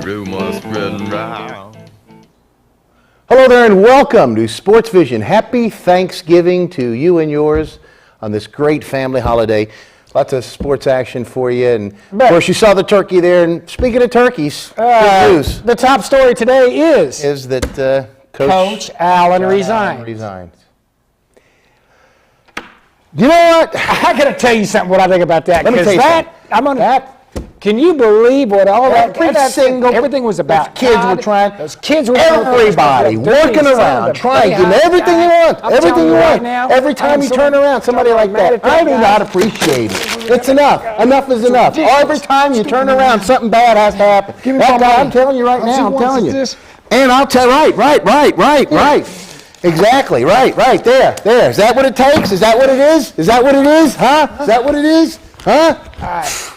Rumors spreading round. Hello there and welcome to SportsVision. Happy Thanksgiving to you and yours on this great family holiday. Lots of sports action for you, and of course you saw the turkey there. And speaking of turkeys, good news. The top story today is that Coach Allen resigned. You know what? I got to tell you something. What I think about that. Let me tell you something. Can you believe what all everything was about? Kids were trying. Those kids were everybody working around, trying, getting everything you want, everything you want. Every time you turn around, somebody like that. I do not appreciate it. It's enough. Enough is enough. Every time you turn around, something bad has to happen. That guy, I'm telling you right now. I'm telling you. And I'll tell. Right. Exactly. Right there. Is that what it takes? Is that what it is? Is that what it is? Huh? Is that what it is? Huh? All right.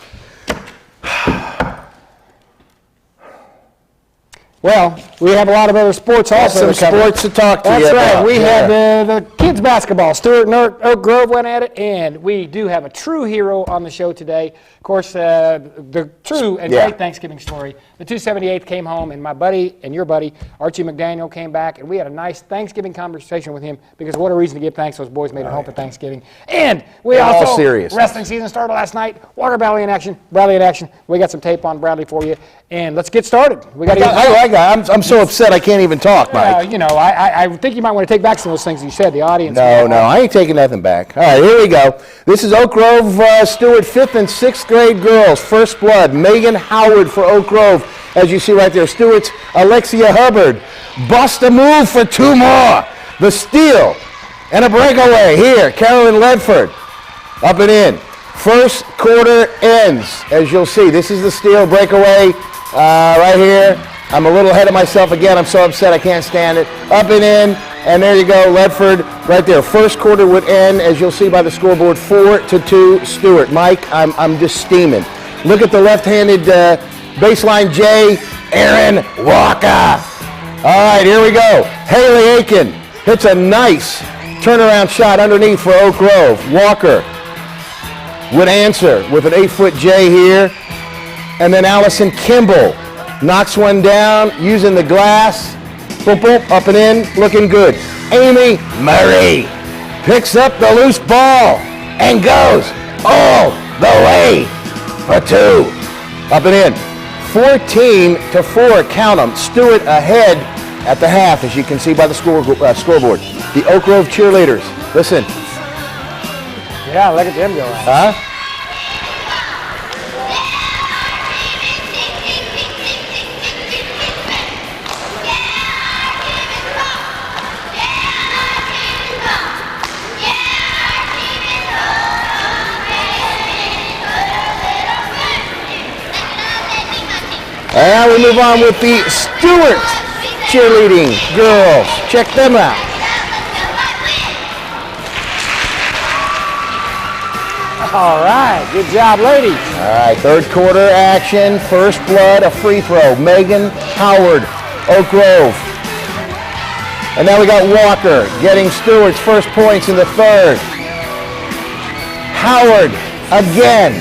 Well, we have a lot of other sports also. Some sports to talk to you about. That's right. We had the kids basketball. Stewart and Oak Grove went at it, and we do have a true hero on the show today. Of course, the true and great Thanksgiving story. The 278th came home, and my buddy and your buddy, Archie McDaniel, came back, and we had a nice Thanksgiving conversation with him because what a reason to give thanks. Those boys made it home for Thanksgiving. And we also, wrestling season started last night. Walker Bradley in action. We got some tape on Bradley for you, and let's get started. I'm so upset I can't even talk, Mike. I think you might want to take back some of those things you said. The audience. No, I ain't taking nothing back. All right, here we go. This is Oak Grove Stewart 5th and 6th grade girls. First blood. Megan Howard for Oak Grove. As you see right there, Stewart's Alexia Hubbard. Bust a move for 2 more. The steal and a breakaway here. Carolyn Ledford up and in. First quarter ends. As you'll see, this is the steal breakaway right here. I'm a little ahead of myself again. I'm so upset I can't stand it. Up and in, and there you go, Ledford right there. First quarter would end, as you'll see by the scoreboard, 4-2 Stewart. Mike, I'm just steaming. Look at the left-handed baseline J, Aaron Walker. All right, here we go. Haley Aiken hits a nice turnaround shot underneath for Oak Grove. Walker would answer with an 8-foot J here. And then Allison Kimball knocks one down using the glass. Boom, boom, up and in, looking good. Amy Murray picks up the loose ball and goes all the way for 2. Up and in. 14-4, count them. Stewart ahead at the half, as you can see by the scoreboard. The Oak Grove cheerleaders. Listen. Yeah, look at them go. Huh? And now we move on with the Stewart cheerleading girls. Check them out. All right, good job, ladies. All right, third quarter action. First blood, a free throw. Megan Howard, Oak Grove. And now we got Walker getting Stewart's first points in the third. Howard again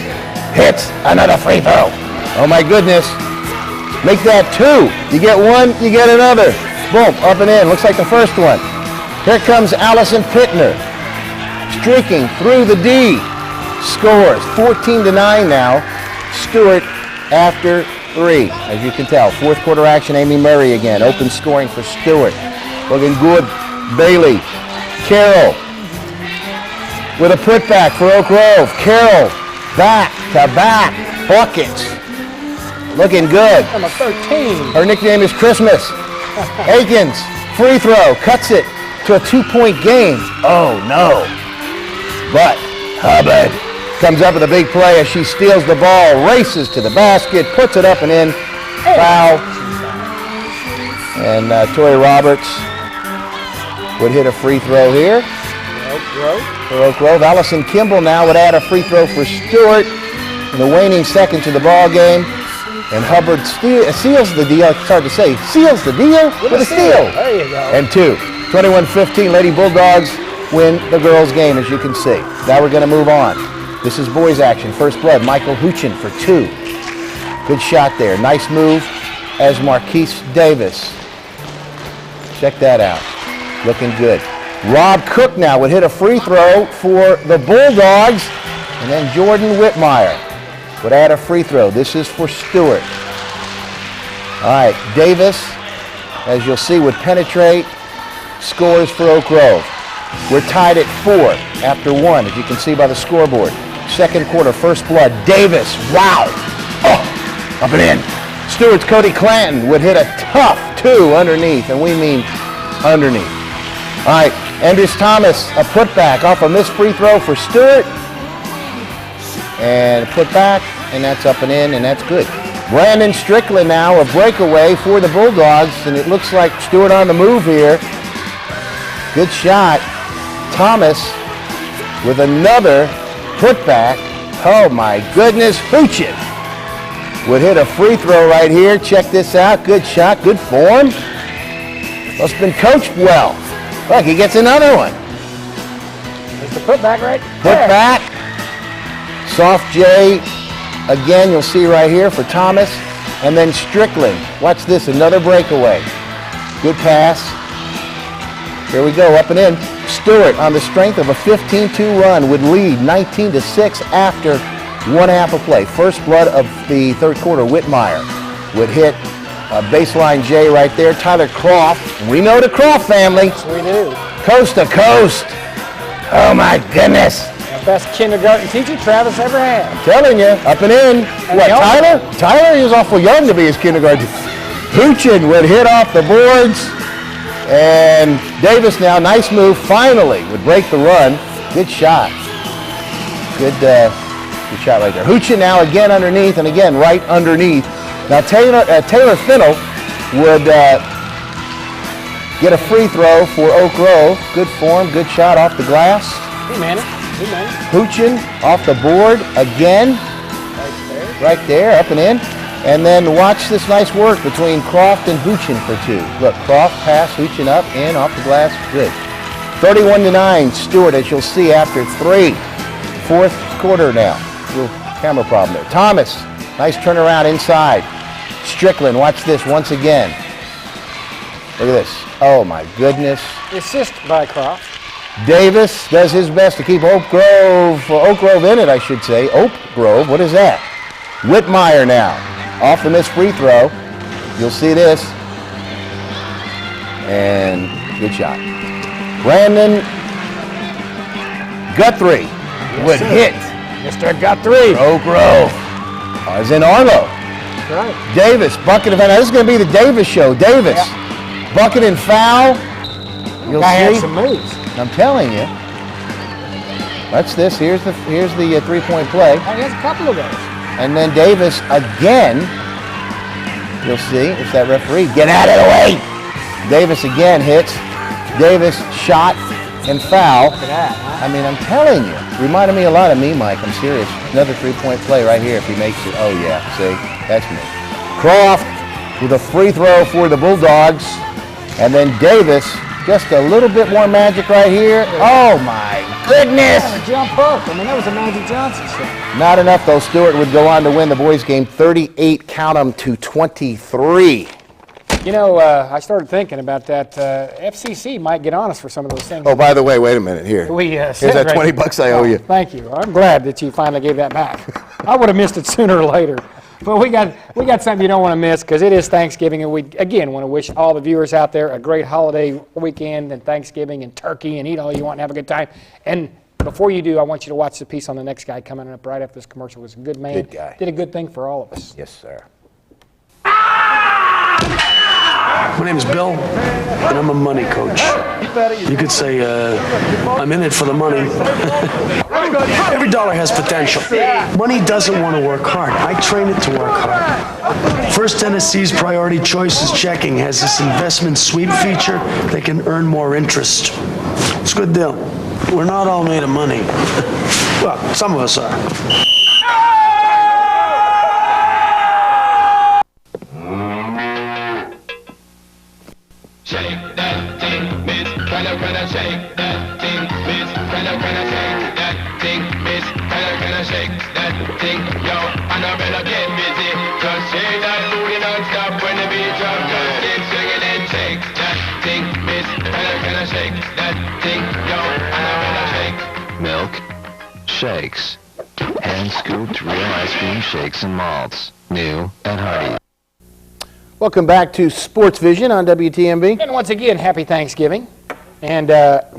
hits another free throw. Oh my goodness. Make that 2. You get one, you get another. Boom, up and in. Looks like the first one. Here comes Allison Pittner. Streaking through the D. Scores 14-9 now. Stewart after 3. As you can tell, fourth quarter action, Amy Murray again. Open scoring for Stewart. Looking good. Bailey. Carroll with a putback for Oak Grove. Carroll back-to-back buckets. Looking good. Number 13. Her nickname is Christmas. Aikens, free throw, cuts it to a 2-point game. Oh no. But Hubbard comes up with a big play as she steals the ball, races to the basket, puts it up and in. Foul. And Toy Roberts would hit a free throw here. For Oak Grove. Allison Kimball now would add a free throw for Stewart in the waning seconds of the ball game. And Hubbard seals the deal. It's hard to say. Seals the deal with a steal. There you go. And 2. 21-15, Lady Bulldogs win the girls' game, as you can see. Now we're going to move on. This is boys' action. First blood, Michael Huchin for 2. Good shot there. Nice move as Marquise Davis. Check that out. Looking good. Rob Cook now would hit a free throw for the Bulldogs, and then Jordan Whitmire would add a free throw. This is for Stewart. All right, Davis, as you'll see, would penetrate, scores for Oak Grove. We're tied at 4 after 1, as you can see by the scoreboard. Second quarter, first blood, Davis, wow. Oh, up and in. Stewart's Cody Clanton would hit a tough 2 underneath, and we mean underneath. All right, Andres Thomas, a putback off a missed free throw for Stewart. And a putback, and that's up and in, and that's good. Brandon Strickland now, a breakaway for the Bulldogs, and it looks like Stewart on the move here. Good shot. Thomas with another putback. Oh my goodness, Huchin would hit a free throw right here. Check this out, good shot, good form. Must have been coached well. Look, he gets another one. There's the putback right there. Putback. Soft J. Again, you'll see right here for Thomas. And then Strickland. Watch this, another breakaway. Good pass. Here we go, up and in. Stewart, on the strength of a 15-2 run, would lead 19-6 after 1/2 of play. First blood of the third quarter, Whitmire would hit a baseline J right there. Tyler Croft. We know the Croft family. Yes, we do. Coast to coast. Oh, my goodness. The best kindergarten teacher Travis ever had. I'm telling you, up and in. And what, Tyler? Tyler, he was awful young to be his kindergarten. Huchin would hit off the boards. And Davis now, nice move, finally would break the run. Good shot. Good shot right there. Huchin now again underneath, and again right underneath. Now Taylor Finnell would get a free throw for Oak Grove. Good form, good shot off the glass. He man it. Huchin off the board again. Right there, up and in. And then watch this nice work between Croft and Huchin for 2. Look, Croft pass, Huchin up, in, off the glass, good. 31-9, Stewart, as you'll see, after 3. Fourth quarter now. Little camera problem there. Thomas, nice turnaround inside. Strickland, watch this once again. Look at this. Oh my goodness. Assist by Croft. Davis does his best to keep Oak Grove in it, I should say. Oak Grove, what is that? Whitmire now. Off the missed free throw. You'll see this. And good shot. Brandon Guthrie would hit. Mr. Guthrie. Oak Grove. As in Arlo. That's right. Davis, bucket and foul. Now this is going to be the Davis show. Davis, bucket and foul. You'll Guy had see. some moves. I'm telling you. Watch this. Here's the 3-point play. Oh, he has a couple of those. And then Davis again. You'll see. It's that referee. Get out of the way. Davis again hits. Davis shot and foul. Look at that, huh? I mean, I'm telling you. Reminded me a lot of me, Mike. I'm serious. Another 3-point play right here if he makes it. Oh, yeah. See? That's me. Croft with a free throw for the Bulldogs. And then Davis, just a little bit more magic right here. Oh, my goodness. Yeah, jump hook. I mean, that was a Magic Johnson shot. Not enough, though. Stewart would go on to win the boys' game 38, count 'em, to 23. You know, I started thinking about that. FCC might get on us for some of those things. Oh, by the way, wait a minute. Here. Here's that 20 bucks I owe you. Thank you. I'm glad that you finally gave that back. I would have missed it sooner or later. But we got something you don't want to miss because it is Thanksgiving, and we again want to wish all the viewers out there a great holiday weekend and Thanksgiving and turkey and eat all you want and have a good time. And before you do, I want you to watch the piece on the next guy coming up right after this commercial. Was a good man. Good guy. Did a good thing for all of us. Yes, sir. My name is Bill, and I'm a money coach. You could say I'm in it for the money. Every dollar has potential. Money doesn't want to work hard. I train it to work hard. First Tennessee's Priority Choices Checking has this investment sweep feature that can earn more interest. It's a good deal. We're not all made of money. Well, some of us are. Shake that thing, Miss Can I shake that thing? can I shake that thing, miss? Can I shake that thing, yo? Annabella get busy. Just shake that booty non-stop when the beat drop. Just keep swinging and shake that thing, miss. Can I shake that thing, yo? Annabella shake. Milk, shakes, hand-scooped real ice cream shakes and malts, new and hearty. Welcome back to SportsVision on WTMB. And once again, happy Thanksgiving. And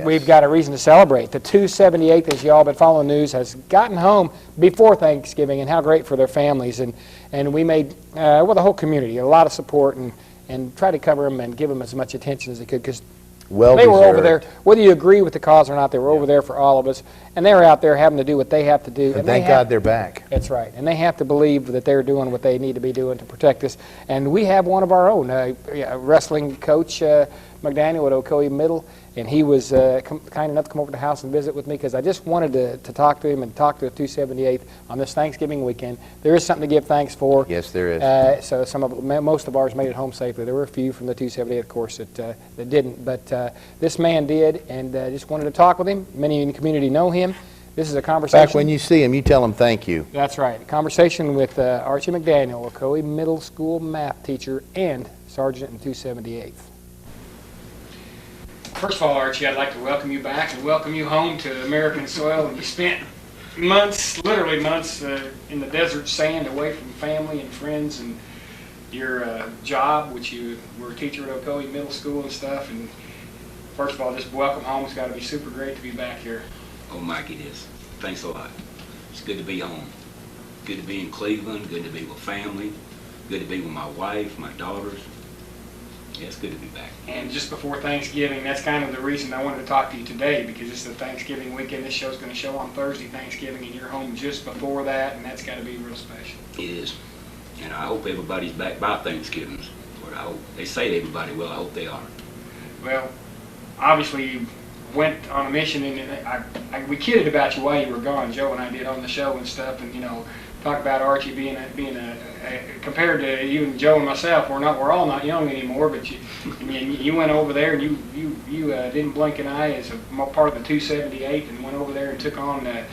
we've got a reason to celebrate. The 278th, as you all been following the news, has gotten home before Thanksgiving, and how great for their families. And we made, well, the whole community, a lot of support and tried to cover them and give them as much attention as they could, because they were over there, whether you agree with the cause or not, they were over there for all of us. And they were out there having to do what they have to do. And thank God they're back. That's right. And they have to believe that they're doing what they need to be doing to protect us. And we have one of our own, wrestling coach, McDaniel at Ocoee Middle. And he was kind enough to come over to the house and visit with me, because I just wanted to talk to him and talk to the 278th on this Thanksgiving weekend. There is something to give thanks for. Yes, there is. So most of ours made it home safely. There were a few from the 278th, of course, that didn't. But this man did, and just wanted to talk with him. Many in the community know him. This is a conversation. In fact, when you see him, you tell him thank you. That's right. A conversation with Archie McDaniel, Ocoee Middle School math teacher and sergeant in 278th. First of all, Archie, I'd like to welcome you back and welcome you home to American soil. And you spent months, literally months, in the desert sand, away from family and friends and your job, which you were a teacher at Ocoee Middle School and stuff. And first of all, just welcome home. It's got to be super great to be back here. Oh, Mike, it is. Thanks a lot. It's good to be home. Good to be in Cleveland. Good to be with family. Good to be with my wife, my daughters. Yeah, it's good to be back. And just before Thanksgiving, that's kind of the reason I wanted to talk to you today, because it's the Thanksgiving weekend. This show's going to show on Thursday, Thanksgiving, and you're home just before that, and that's got to be real special. It is. And I hope everybody's back by Thanksgiving. But I hope, they say everybody will. I hope they are. Well, obviously you went on a mission, and we kidded about you while you were gone. Joe and I did on the show and stuff, and talk about Archie being a compared to even Joe and myself, we're all not young anymore. But you went over there, and you didn't blink an eye as a part of the 278, and went over there and took on a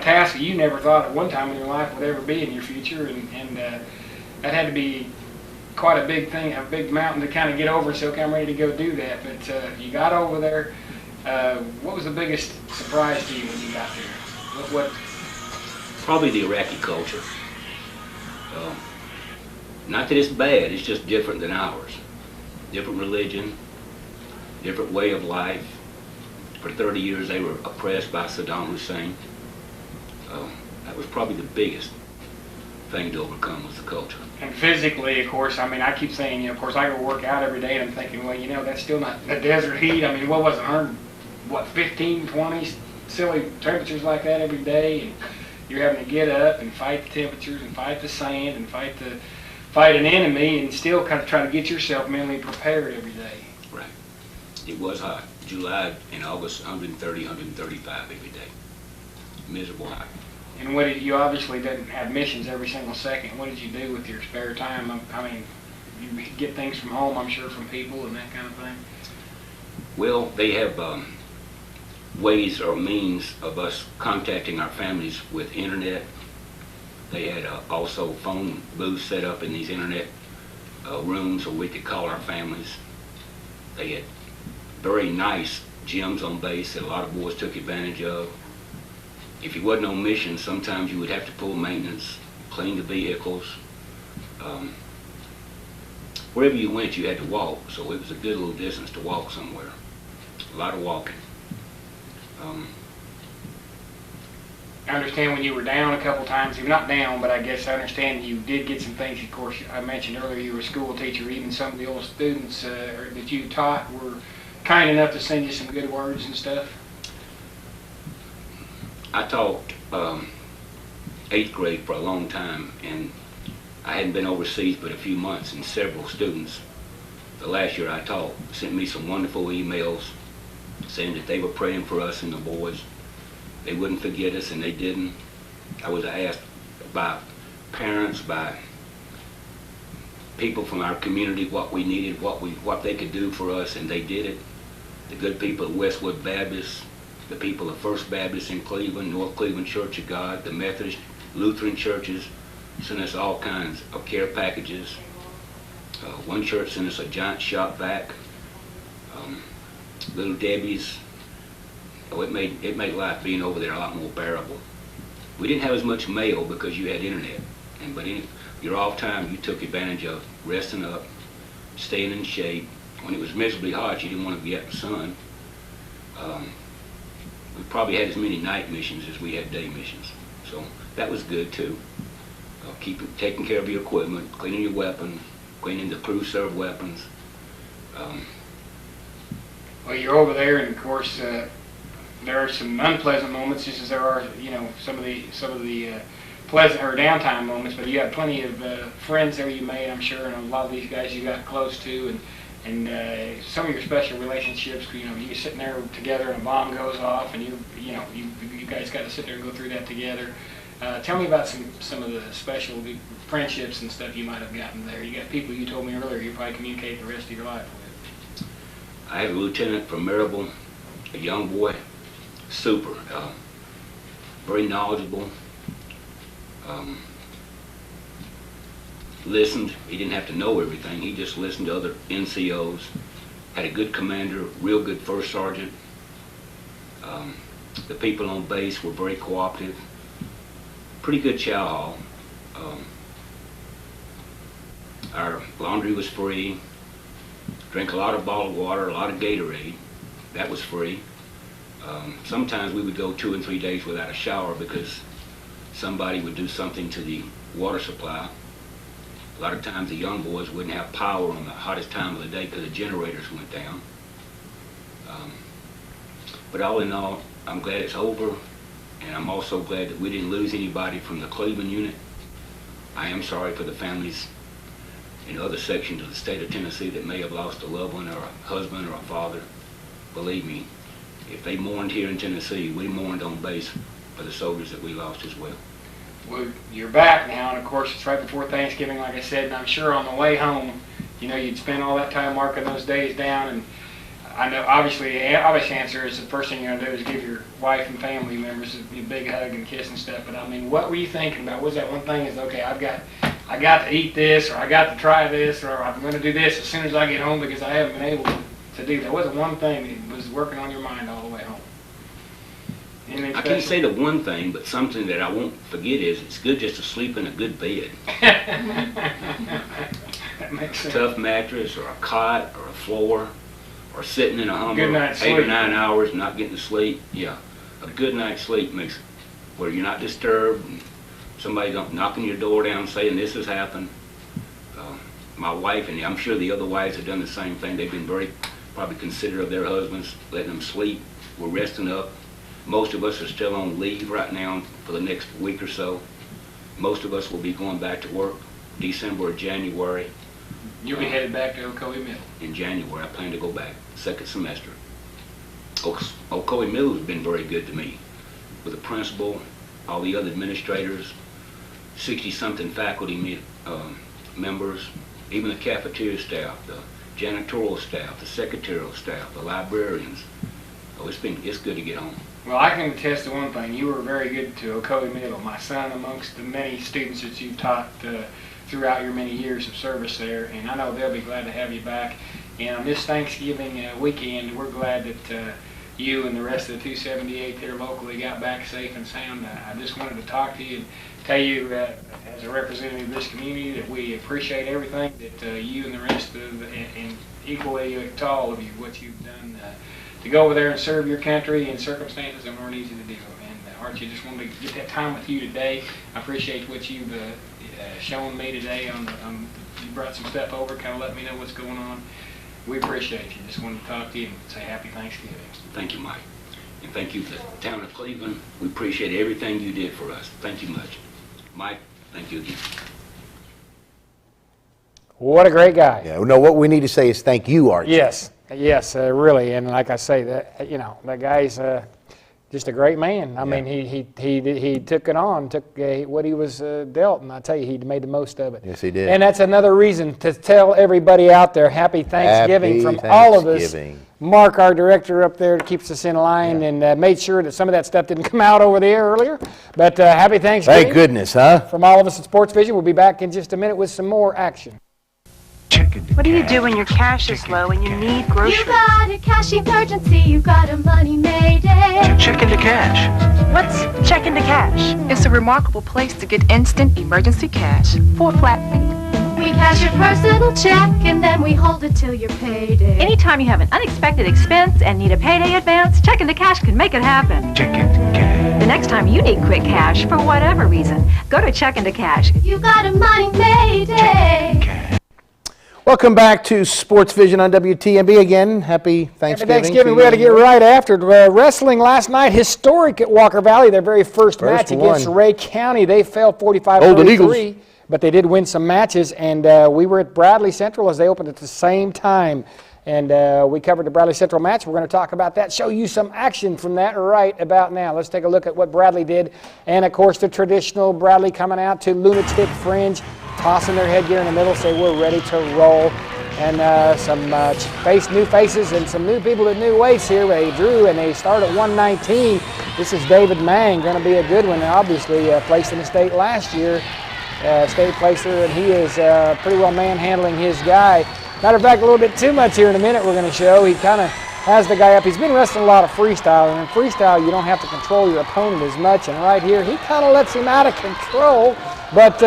task that you never thought at one time in your life would ever be in your future, and that had to be quite a big thing, a big mountain to kind of get over. So I'm ready to go do that. But you got over there. What was the biggest surprise to you when you got there? What? Probably the Iraqi culture. Not that it's bad, it's just different than ours. Different religion, different way of life. For 30 years they were oppressed by Saddam Hussein. That was probably the biggest thing to overcome, was the culture. And physically, of course, I mean, I keep saying, of course, I go work out every day, and I'm thinking, well, that's still not the desert heat. I mean, what was it, 15, 20, silly temperatures like that every day, and you're having to get up and fight the temperatures and fight the sand and fight an enemy, and still kind of try to get yourself mentally prepared every day. Right. It was hot. July and August, 130, 135 every day. Miserable hot. And what did you obviously didn't have missions every single second. What did you do with your spare time? I mean, you get things from home, I'm sure, from people and that kind of thing. Well, they have ways or means of us contacting our families with internet. They had also phone booths set up in these internet rooms where we could call our families. They had very nice gyms on base that a lot of boys took advantage of. If you wasn't on mission, sometimes you would have to pull maintenance, clean the vehicles. Wherever you went, you had to walk, so it was a good little distance to walk somewhere. A lot of walking. I understand when you were down a couple times, you're not down, but I guess I understand you did get some things. Of course, I mentioned earlier you were a school teacher. Even some of the old students that you taught were kind enough to send you some good words and stuff. I taught 8th grade for a long time, and I hadn't been overseas but a few months, and several students, the last year I taught, sent me some wonderful emails saying that they were praying for us and the boys. They wouldn't forget us, and they didn't. I was asked by parents, by people from our community what we needed, what they could do for us, and they did it. The good people at Westwood Baptist, the people of First Baptist in Cleveland, North Cleveland Church of God, the Methodist, Lutheran churches sent us all kinds of care packages. One church sent us a giant shop vac. Little Debbie's. Oh, it made life being over there a lot more bearable. We didn't have as much mail because you had internet, but your off time you took advantage of resting up, staying in shape. When it was miserably hot, you didn't want to be out in the sun. We probably had as many night missions as we had day missions, so that was good too. Taking care of your equipment, cleaning your weapons, cleaning the crew served weapons. Well, you're over there, and of course, there are some unpleasant moments, just as there are, some of the pleasant or downtime moments. But you have plenty of friends there you made, I'm sure, and a lot of these guys you got close to, and some of your special relationships. You're sitting there together, and a bomb goes off, and you guys got to sit there and go through that together. Tell me about some of the special friendships and stuff you might have gotten there. You got people you told me earlier you probably communicate the rest of your life with. I had a lieutenant from Marable, a young boy, super, very knowledgeable, listened. He didn't have to know everything. He just listened to other NCOs. Had a good commander, real good first sergeant. The people on base were very cooperative. Pretty good chow hall. Our laundry was free. Drank a lot of bottled water, a lot of Gatorade. That was free. Sometimes we would go 2 and 3 days without a shower because somebody would do something to the water supply. A lot of times the young boys wouldn't have power on the hottest time of the day because the generators went down. But all in all, I'm glad it's over, and I'm also glad that we didn't lose anybody from the Cleveland unit. I am sorry for the families in other sections of the state of Tennessee that may have lost a loved one or a husband or a father. Believe me, if they mourned here in Tennessee, we mourned on base for the soldiers that we lost as well. Well, you're back now, and of course it's right before Thanksgiving, like I said, and I'm sure on the way home, you'd spend all that time marking those days down, and I know obviously the obvious answer is the first thing you're going to do is give your wife and family members a big hug and kiss and stuff, but I mean, what were you thinking about? Was that one thing is, okay, I got to eat this, or I got to try this, or I'm going to do this as soon as I get home because I haven't been able to do that? Wasn't one thing that was working on your mind all the way home? I can't say the one thing, but something that I won't forget is it's good just to sleep in a good bed. That makes sense. Tough mattress, or a cot, or a floor, or sitting in a Hummer Good night's 8 or sleep. 9 hours not getting to sleep. Yeah, a good night's sleep makes where you're not disturbed. And somebody don't knocking your door down saying this has happened. My wife, and I'm sure the other wives have done the same thing. They've been very probably considerate of their husbands, letting them sleep. We're resting up. Most of us are still on leave right now for the next week or so. Most of us will be going back to work December or January. You'll be headed back to Ocoee Middle. In January, I plan to go back, second semester. Ocoee Middle has been very good to me, with the principal, all the other administrators, 60-something faculty members, even the cafeteria staff, the janitorial staff, the secretarial staff, the librarians. Oh, it's good to get home. Well, I can attest to one thing. You were very good to Ocoee Middle. My son, amongst the many students that you've taught throughout your many years of service there, and I know they'll be glad to have you back. And on this Thanksgiving weekend, we're glad that you and the rest of the 278 there locally got back safe and sound. I just wanted to talk to you and tell you, as a representative of this community, that we appreciate everything that you and the rest of, and equally to all of you, what you've done to go over there and serve your country in circumstances that weren't easy to do. And Archie, just wanted to get that time with you today. I appreciate what you've shown me today. You brought some stuff over, kind of let me know what's going on. We appreciate you. Just wanted to talk to you and say Happy Thanksgiving. Thank you, Mike. And thank you to the town of Cleveland. We appreciate everything you did for us. Thank you much. Mike, thank you again. What a great guy. Yeah, no, what we need to say is thank you, Archie. Yes, really. And like I say, that that guy's just a great man. I mean, he took it on, took what he was dealt, and I tell you, he made the most of it. Yes, he did. And that's another reason to tell everybody out there, Happy Thanksgiving from all of us. Mark, our director up there, keeps us in line and made sure that some of that stuff didn't come out over the air earlier. But Happy Thanksgiving. Thank goodness, huh? From all of us at SportsVision. We'll be back in just a minute with some more action. What do you do when your cash is low and you need groceries? You got a cash emergency, you got a money mayday. Check into cash. What's Check into Cash? It's a remarkable place to get instant emergency cash for a flat fee. We cash your personal check and then we hold it till your payday. Anytime you have an unexpected expense and need a payday advance, Check into Cash can make it happen. Check into cash. The next time you need quick cash for whatever reason, go to Check into Cash. You got a money mayday. Welcome back to SportsVision on WTMB again. Happy Thanksgiving. Happy Thanksgiving. We had to get right after it. Wrestling last night, historic at Walker Valley, their very first match against Ray County. They fell 45-43, but they did win some matches, and we were at Bradley Central as they opened at the same time. And we covered the Bradley Central match. We're going to talk about that, show you some action from that right about now. Let's take a look at what Bradley did. And, of course, the traditional Bradley coming out to Lunatic Fringe, tossing their headgear in the middle, say we're ready to roll. And some new faces and some new people at new weights here. They drew and they start at 119. This is David Mang, going to be a good one. Obviously placed in the state last year, state placer, and he is pretty well manhandling his guy. Matter of fact, a little bit too much here in a minute we're going to show. He kind of has the guy up. He's been wrestling a lot of freestyle, and in freestyle you don't have to control your opponent as much, and right here he kind of lets him out of control, but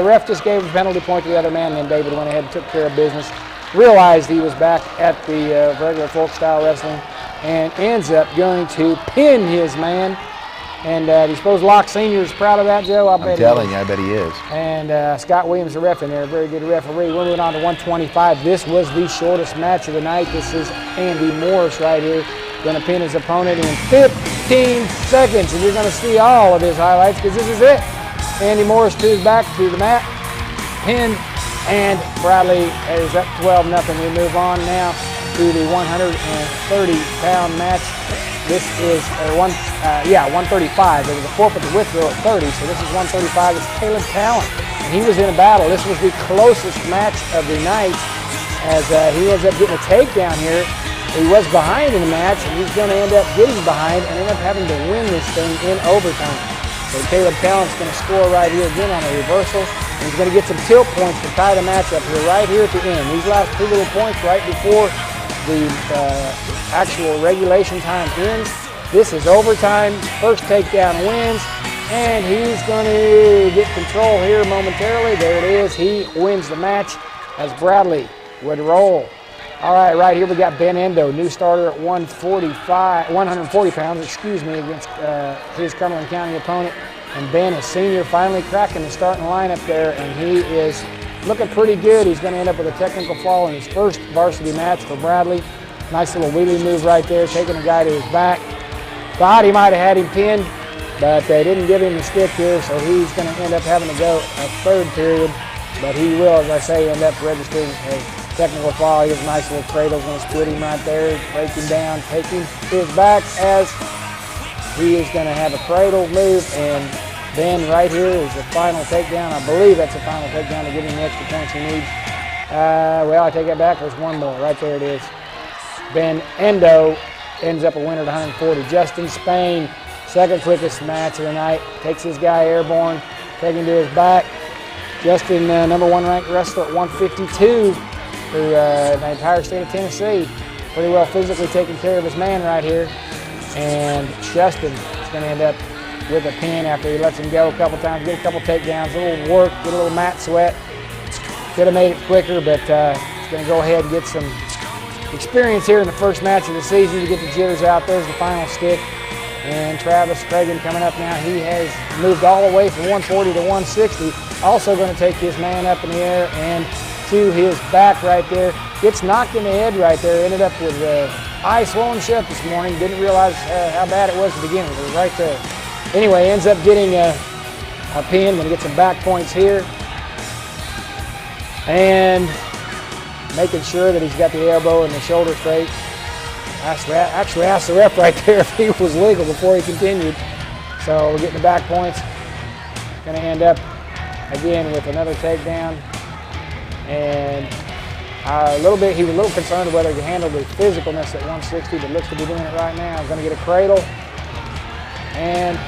ref just gave a penalty point to the other man, and then David went ahead and took care of business, realized he was back at the regular folk style wrestling, and ends up going to pin his man. And do you suppose Locke Sr. is proud of that, Joe? I'm telling you, I bet he is. And Scott Williams, the ref in there, a very good referee. We're moving on to 125. This was the shortest match of the night. This is Andy Morris right here, going to pin his opponent in 15 seconds. And you're going to see all of his highlights because this is it. Andy Morris to his back to the mat, pin, and Bradley is up 12-0. We move on now to the 130-pound match. This is 135. There was a forfeit to withdraw at 30, so this is 135. It's Caleb Talent, and he was in a battle. This was the closest match of the night as he ends up getting a takedown here. He was behind in the match, and he's going to end up getting behind and end up having to win this thing in overtime. So Caleb Talent's going to score right here again on a reversal, and he's going to get some tilt points to tie the match up here right here at the end. These last two little points right before the actual regulation time ends. This is overtime. First takedown wins, and he's going to get control here momentarily. There it is. He wins the match as Bradley would roll. All right, right here we got Ben Endo, new starter at 140 pounds, against his Cumberland County opponent. And Ben, a senior, finally cracking the starting lineup there, and he is looking pretty good. He's going to end up with a technical fall in his first varsity match for Bradley. Nice little wheelie move right there, taking the guy to his back. Thought he might have had him pinned, but they didn't give him the stick here, so he's going to end up having to go a third period. But he will, as I say, end up registering a technical fall. He has a nice little cradle, going to split him right there, break him down, take him to his back as he is going to have a cradle move. And Ben right here is the final takedown. I believe that's the final takedown to give him the extra points he needs. Well, I take that back. There's one more. Right there it is. Ben Endo ends up a winner at 140. Justin Spain, second quickest match of the night, takes his guy airborne, taking him to his back. Justin, number one ranked wrestler at 152 through the entire state of Tennessee. Pretty well physically taking care of his man right here. And Justin is going to end up with a pin after he lets him go a couple times, get a couple takedowns, a little work, get a little mat sweat. Could have made it quicker, but he's going to go ahead and get some experience here in the first match of the season to get the jitters out. There's the final stick. And Travis Cragen coming up now. He has moved all the way from 140 to 160. Also going to take his man up in the air and to his back right there. Gets knocked in the head right there. Ended up with eye swollen shut this morning. Didn't realize how bad it was to begin with. It was right there. Anyway, ends up getting a pin. Going to get some back points here. And making sure that he's got the elbow and the shoulder straight. Actually asked the ref right there if he was legal before he continued. So we're getting the back points. Going to end up again with another takedown. And he was a little concerned whether he could handle the physicalness at 160, but looks to be doing it right now. Going to get a cradle. And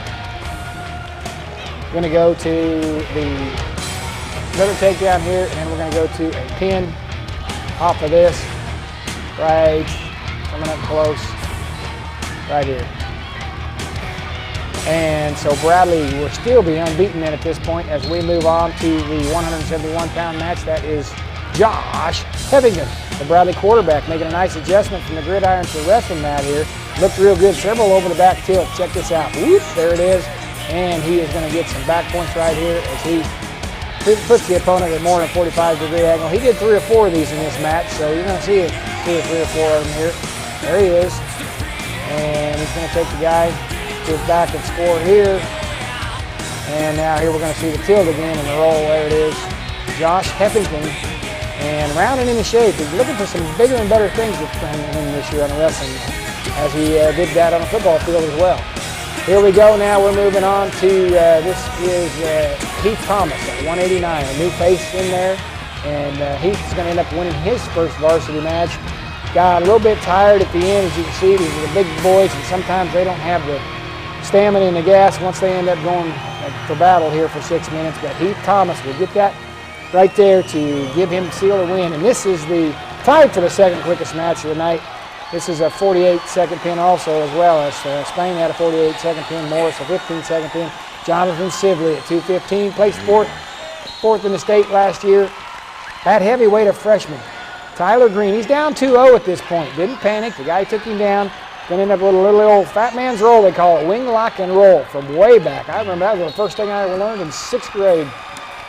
going to go to another takedown here, and then we're going to go to a pin off of this. Right, coming up close, right here. And so Bradley will still be unbeaten then at this point as we move on to the 171-pound match. That is Josh Hevingen, the Bradley quarterback, making a nice adjustment from the gridiron to the wrestling mat here. Looked real good, several over the back tilt. Check this out. Whoop, there it is. And he is going to get some back points right here as he puts the opponent at more than 45-degree angle. He did 3 or 4 of these in this match, so you're going to see 2 or 3 or 4 of them here. There he is. And he's going to take the guy to his back and score here. And now here we're going to see the tilt again and the roll. There it is. Josh Heffington. And rounding into shape. He's looking for some bigger and better things from him this year on the wrestling mat, as he did that on the football field as well. Here we go now. We're moving on to, this is Heath Thomas at 189. A new face in there. And Heath is going to end up winning his first varsity match. Got a little bit tired at the end, as you can see. These are the big boys, and sometimes they don't have the stamina and the gas once they end up going for battle here for 6 minutes. But Heath Thomas will get that right there to give him seal the win. And this is the tied for the second quickest match of the night. This is a 48-second pin also, as well as Spain had a 48-second pin, Morris a 15-second pin. Jonathan Sibley at 215, placed fourth in the state last year. At heavyweight, a freshman, Tyler Green. He's down 2-0 at this point. Didn't panic. The guy took him down. Going to end up with a little old fat man's roll, they call it, wing lock and roll from way back. I remember that was the first thing I ever learned in 6th grade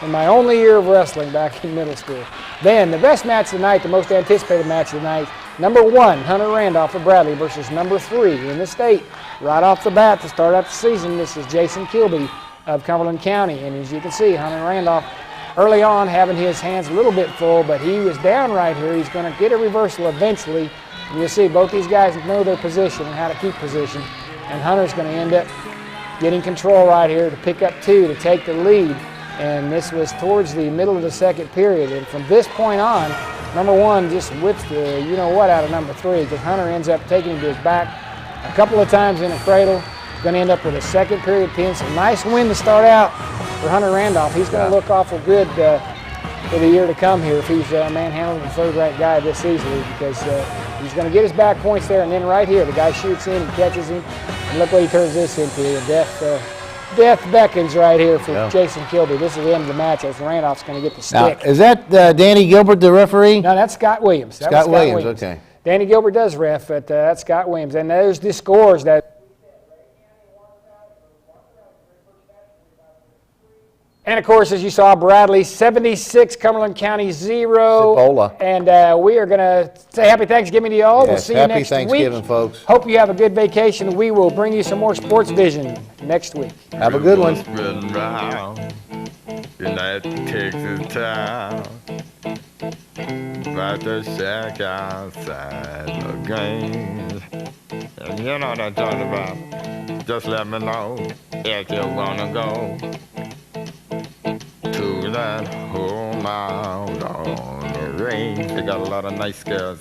in my only year of wrestling back in middle school. Then the best match of the night, the most anticipated match of the night, number 1, Hunter Randolph of Bradley versus number 3 in the state. Right off the bat to start out the season, this is Jason Kilby of Cumberland County. And as you can see, Hunter Randolph early on having his hands a little bit full, but he was down right here. He's going to get a reversal eventually. And you'll see both these guys know their position and how to keep position. And Hunter's going to end up getting control right here to pick up 2 to take the lead. And this was towards the middle of the second period. And from this point on, number 1 just whips the you-know-what out of number 3, because Hunter ends up taking him to his back a couple of times in a cradle. Going to end up with a second period pin. So nice win to start out for Hunter Randolph. He's going to look awful good for the year to come here if he's manhandling the third-ranked guy this easily, because he's going to get his back points there, and then right here the guy shoots in and catches him. And look what he turns this into. Death beckons right here for Jason Kilby. This is the end of the match as Randolph's going to get the stick. Now, is that Danny Gilbert, the referee? No, that's Scott Williams. Scott Williams, okay. Danny Gilbert does ref, but that's Scott Williams. And there's the scores that. And of course, as you saw, Bradley 76, Cumberland County 0. Cibola. And we are going to say Happy Thanksgiving to you all. Yes, we'll see you happy next Thanksgiving, week. folks. Hope you have a good vacation. We will bring you some more SportsVision next week. Have a good one. Spreading round United Texas town, about to shack outside the games. And you know what I'm talking about. Just let me know if you wanna go to that home out on the range. They got a lot of nice girls.